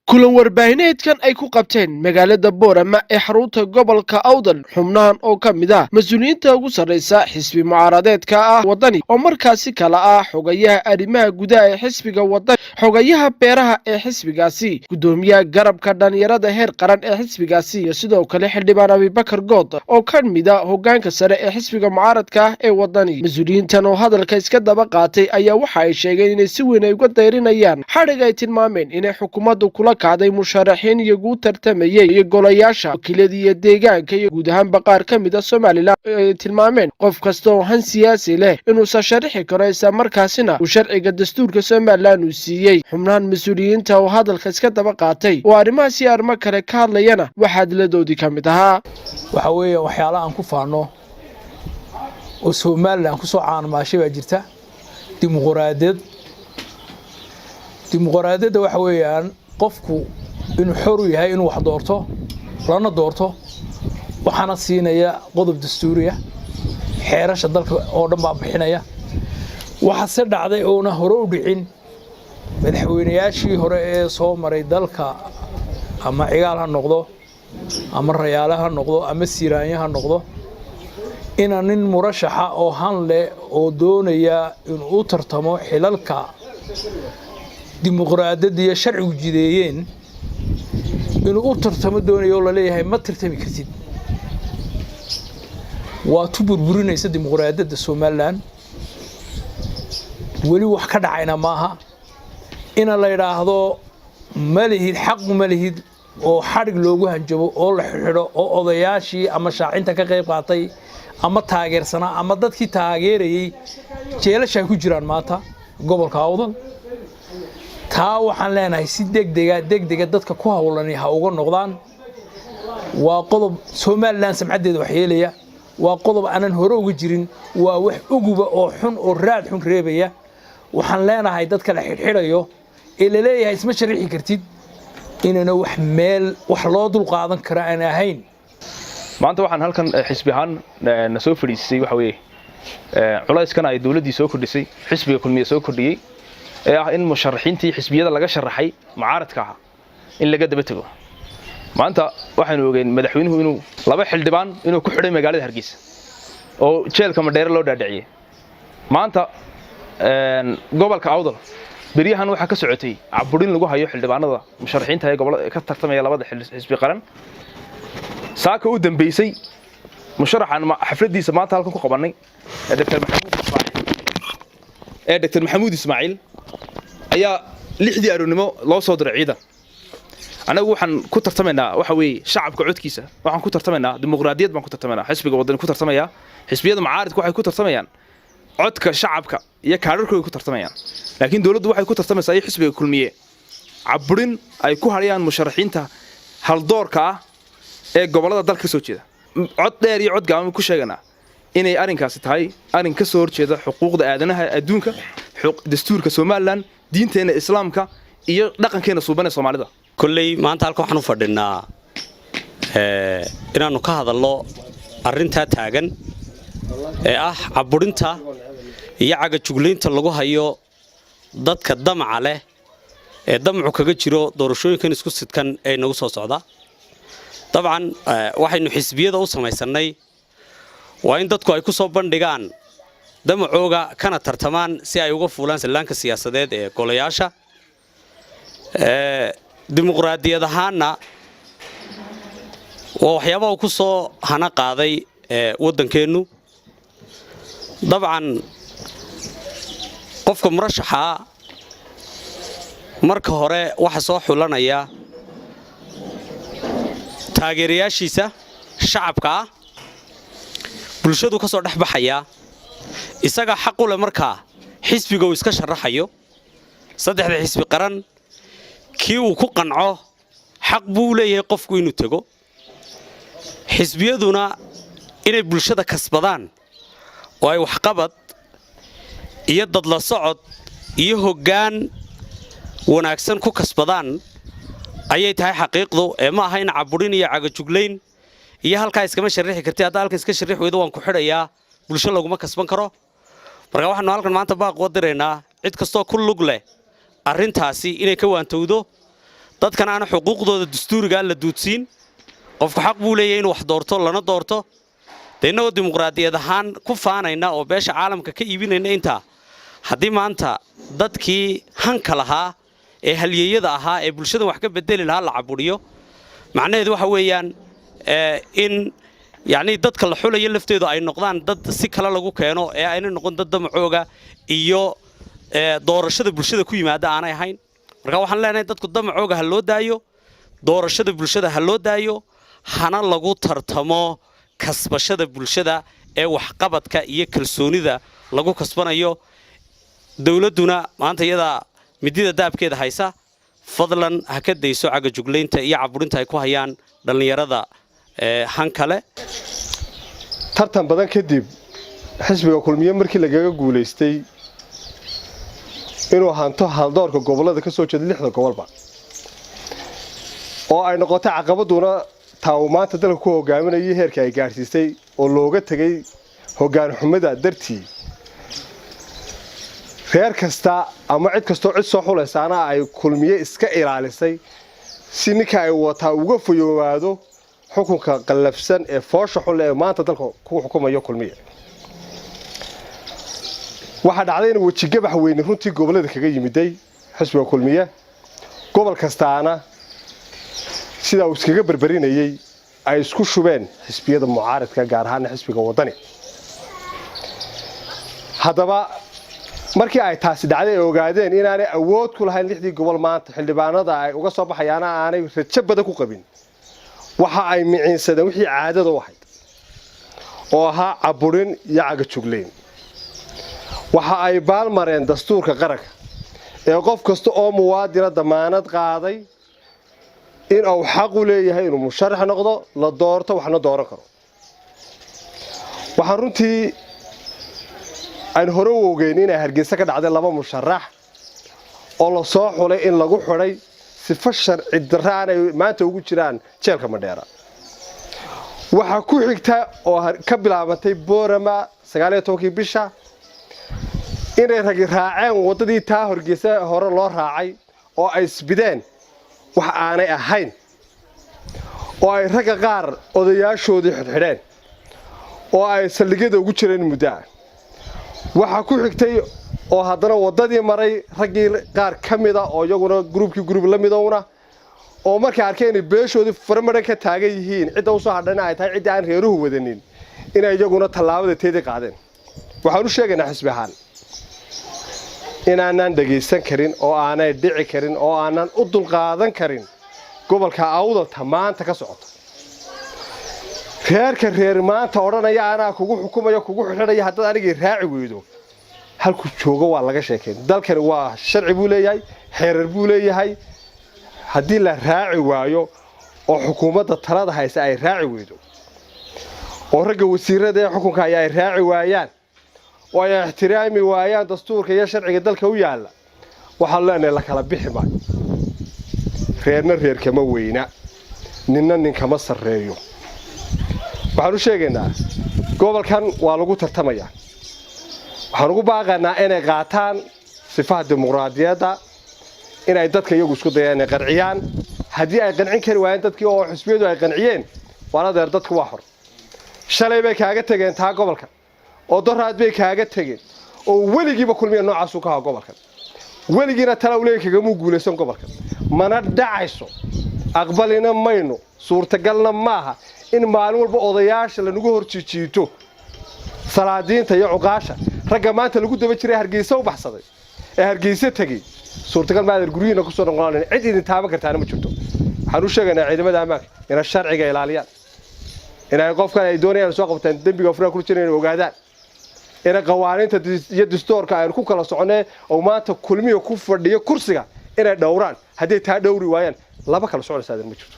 kulan warbaahineedkan ay ku qabteen magaalada Boorama ee xarunta gobolka Awdal xubnahan oo ka mid ah mas'uuliyiinta ugu sareysa xisbi mucaaradeedka ah wadani oo markaasi kala ah xogayaha arrimaha gudaha ee xisbiga wadani xogayaha beeraha ee xisbigaasi gudoomiyaha garabka dhalinyarada heer qaran ee xisbigaasi iyo sidoo kale xildhibaan Abubakar Good oo ka mid ah hoggaanka sare ee xisbiga mucaaradka ah ee wadani mas'uuliyiintan oo hadalka iska daba qaatay ayaa waxa ay sheegeen inay si weyn uga dayrinayaan xariga ay tilmaameen inay xukuumaddu kula kacday musharaxiin iyo guud tartamayay iyo golayaasha wakiiladii iyo deegaanka iyo guud ahaan qaar ka mid ah Soomaaliland ay tilmaameen qof kasta oo han siyaasi leh inuu sharixi karo isla markaasina uu sharciga dastuurka Soomaaliland uu siiyay xubnahan mas'uuliyiinta oo hadalka iska daba qaatay oo arrimahaasi arrimo kale ka hadlayana waxa hadladoodii ka mid ahaa waxa weeye waxyaalaha aan ku faano oo Soomaaliland ku soo caanmaashay baa jirta dimuqraadiyadda waxa weeyaan qofku inuu xor u yahay inuu wax doorto lana doorto waxaana siinaya qodob dastuuriya xeerasha dalka oo dhan baa bixinaya waxa se dhacday oo na hore u dhicin madaxweynayaashii hore ee soo maray dalka ama cigaal ha noqdo ama rayaal ha noqdo ama siiraanya ha noqdo nin murashaxa oo hanle oo doonaya inuu tartamo xilalka dimuqraadiyadda iyo sharcigu jideeyeen inuu u tartamo doonayo la leeyahay ma tartami kartid waa burburinaysa dimuqraadiyadda Soomaaliland wali wax ka dhacayna maaha in la yiraahdo malihid xaq malihid oo xarig loogu hanjabo oo la xidho oo odayaashii ama shaacinta ka qayb qaatay ama taageersana ama dadkii taageerayay jeelasha ku jiraan maanta gobolka Awdal taa waxaan leenahay si degdega dadka ku hawlanay ha uga noqdaan waa qodob Soomaaliland samcadeeda wax yeelaya waa qodob aanan hore uga jirin waa wax uguba oo xun oo raad xun reebaya waxaan leenahay dadka la xidhiidhayo ee la leeyahay isma sharixi kartid inana wax meel wax loo dul qaadan kara aan ahayn maanta waxaan halkan xisbi ahaan na soo fadhiisay waxa weeye culayskan ay dawladdu soo kordhisay xisbiga kulmiye soo kordhiyay ee ah in musharaxiintii xisbiyada laga sharaxay mucaaradka ah in laga daba tago maanta waxaanu ogeyn madaxweynuhu inuu laba xildhibaan inuu ku xidhay magaalada Hargeysa oo jeelka Madheere loo dhaadhiciyay maanta gobolka Awdal bariyahan waxa ka socotay caburin lagu hayo xildhibaanada musharaxiinta ee gobolka ka tartamaya labada xisbi qaran saaka u dambeysay musharaxan xafladiisa maanta halkan ku qabanay Dr. Maxamuud Ismaaciil ayaa 6 aroonnimo loo soo diray ciidan anagu waxaan ku tartamaynaa waxa weeye shacabka codkiisa waxaan ku tartamaynaa dimuqraadiyad baan ku tartamaynaa xisbiga wadani ku tartamaya xisbiyada mucaaradku waxay ku tartamayaan codka shacabka iyo kaadharkooda ku tartamayaan laakiin dawladdu waxay ku tartamaysaa ay xisbiga kulmiye caburin ay ku hariyaan musharaxiinta hal doorka ah ee gobolada dalka soo jeeda cod dheer iyo cod gaaban ku sheeganaa inay arrinkaasi tahay arrin ka soo horjeeda xuquuqda aadanaha adduunka dastuurka Soomaaliland diinteena islaamka iyo dhaqankeena suubanee Soomaalida kullay maanta halka waxaan u fadhinaa inaanu ka hadalno arrinta taagan ee ah caburinta iyo cagajugleynta lagu hayo dadka damaca leh ee damacu kaga jiro doorashooyinkan isku sidkan ee nagu soo socda dabcan waxaynu xisbiyada u samaysanay waa in dadku ay ku soo bandhigaan damacooga kana tartamaan si ay uga fuulaan salaanka siyaasadeed ee golayaasha dimuqraadiyad ahaana waa waxyaabaha ku soo hana qaaday waddankeenu dabcan qofka murashaxa marka hore waxa soo xulanaya taageerayaashiisa shacabka bulshadu ka soo dhaxbaxaya isaga xaq u leh marka xisbiga uu iska sharaxayo saddexda xisbi qaran kii uu ku qanco xaq buu leeyahay qofku inuu tago xisbiyaduna inay bulshada kasbadaan oo ay wax qabad iyo dad la socod iyo hoggaan wanaagsan ku kasbadaan ayay tahay xaqiiqdu ee ma aha in caburin iyo cagajugleyn iyo halka iskama sharixi kartay hadda halka iska sharix weydo waan ku xidhayaa bulsho laguma kasban karo marka waxaanu halkan maanta baaq wadireynaa cid kastoo ku lug leh arrintaasi inay ka waantowdo dadkan aan xuquuqdooda dastuuriga la duudsiin qofku xaq buu leeyahay inuu wax doorto lana doorto deynoo dimuqraadiyad ahaan ku faanayna oo beesha caalamka ka iibinayna inta haddii maanta dadkii hanka lahaa ee halyeeyada ahaa ee bulshada wax ka bedeli lahaa la caburiyo macnaheedu waxa weeyaan in يعني dadka la xulayo lafteedu ay noqdaan dad si kala lagu keeno ee ayna noqon dad damacooga iyo doorashada bulshada ku yimaada aanay ahayn marka waxaan leenahay dadku damacooga ha loo daayo doorashada bulshada ha loo daayo hana lagu tartamo kasbashada bulshada ee wax qabadka iyo kalsoonida lagu kasbanayo dawladuna maanta iyada midida daabkeeda haysa fadlan ha ka dayso caga jugleynta iyo caburinta ay ku hayaan dhalinyarada hankale tartan badan kadib xisbiga kulmiye markii lagaga guuleystay inuu hanto haldoorka gobolada ka soo jeeda 6 gobolba oo ay noqotay caqabaduna taa maanta dalka ku hogaaminayay heerka ay gaarsiisay oo looga tagay hoggaan xumada dartii reer kasta ama cid kasto cid soo xulaysaana ay kulmiye iska ilaalisay si ninka ay wata uga fayoowaado xukunka qalafsan ee foosha xul ee maanta dalka ku xukumayo kulmiye waxa dhacday in wajigabax weyn runtii gobolada kaga yimiday xisbiga kulmiye gobol kastaana sida uu iskaga barbarinayay ay isku shubeen xisbiyada mucaaradka gaar ahaan xisbiga wadani hadaba markii ay taasi dhacday ay ogaadeen inaanay awood ku lahayn 6 gobol maanta xildhibaanada ay uga soo baxayaan aanay rajo badan ku qabin waxa ay miciinsadeen wixii caadada u ahayd oo ahaa caburin iyo caga jugleyn waxa ay baalmareen dastuurka qaranka ee qof kasta oo muwaadin damaanad qaaday in uu xaq u leeyahay inuu musharax noqdo la doorto waxna dooran karo waxaan runtii aan hore u ogeyn in Hargeysa ka dhacday 2 musharax oo la soo xulay in lagu xiray sifa sharci daraan ay maanta ugu jiraan jeelka Mandheera waxa ku xigta oo ka bilaabantay Boorama 19 bisha inay rag raaceen wadadii taa Hargeysa hore loo raacay oo ay isbideen wax aanay ahayn oo ay rag qaar odayaashoodii xidhxidheen oo ay saldhigyada ugu jireen muddo waxa ku xigtay oo haddana wadadii maray ragii qaar kamida oo iyaguna gruub la midowna oo markay arkeen beeshoodii farmada ka taagan yihiin cid uu soo hadhana ay tahay cid aan reeruhu wadanin inay iyaguna tallaabada teedii qaadeen waxaan u sheegaynaa xisbi ahaan inaanan dhageysan karin oo aanay dhici karin oo aanan u dulqaadan karin gobolka Awdal maanta ka socota reer maanta oranaya ana kugu xukumayo kugu xidhaya haddii aniga raaci weydo halku joogo waa laga sheekeen dalkan waa sharci buu leeyahay xeerar buu leeyahay haddii la raaci waayo oo xukuumadda talada haysa ay raaci weydo oo ragga wasiirada ee xukunka ay raaci waayaan oo ay ixtiraami waayaan dastuurka iyo sharciga dalka u yaala waxa leenahay la kala bixi maayo reer kama weyna nin kama sareeyo waxaan u sheegaynaa gobolkan waa lagu tartamayaa waxaan ugu baaqaynaa inay qaataan sifaha dimuqraadiyadda inay dadka iyagu isku dayaan qarciyaan haddii ay qancin kari waayeen dadkii oo xisbiyadu ay qanciyeen waana deer dadku waa xor shalay bay kaaga tageen taa gobolka oo doraad bay kaaga tageen oo weligiiba kulmiye noocaas u ka ha gobolkan weligiina tala u leeyahay kaga guuleysan gobolkan mana dhacayso aqbalina mayno suurtagalna maaha in maalin walba odayaasha la nagu horjijiito salaadiinta iyo cuqaasha ragga maanta lagu daba jiray Hargeysa u baxsaday ee Hargeysa tagay suurtagal ma adeer guriyina ku soo noqonaan cid idin taaban kartaana ma jirto waxaan u sheegaynaa ciidamada ammaanka in sharciga ilaaliyaan in ay qofkan ay doonayaan soo qabtaan dambiga fura ku jireen ogaadaan in qawaaniinta iyo dastuurka ay ku kala soconee oo maanta kulmiyo ku fadhiyo kursiga inay dhowraan haddii taa dhowri waayaan laba kala soconaysa ma jirto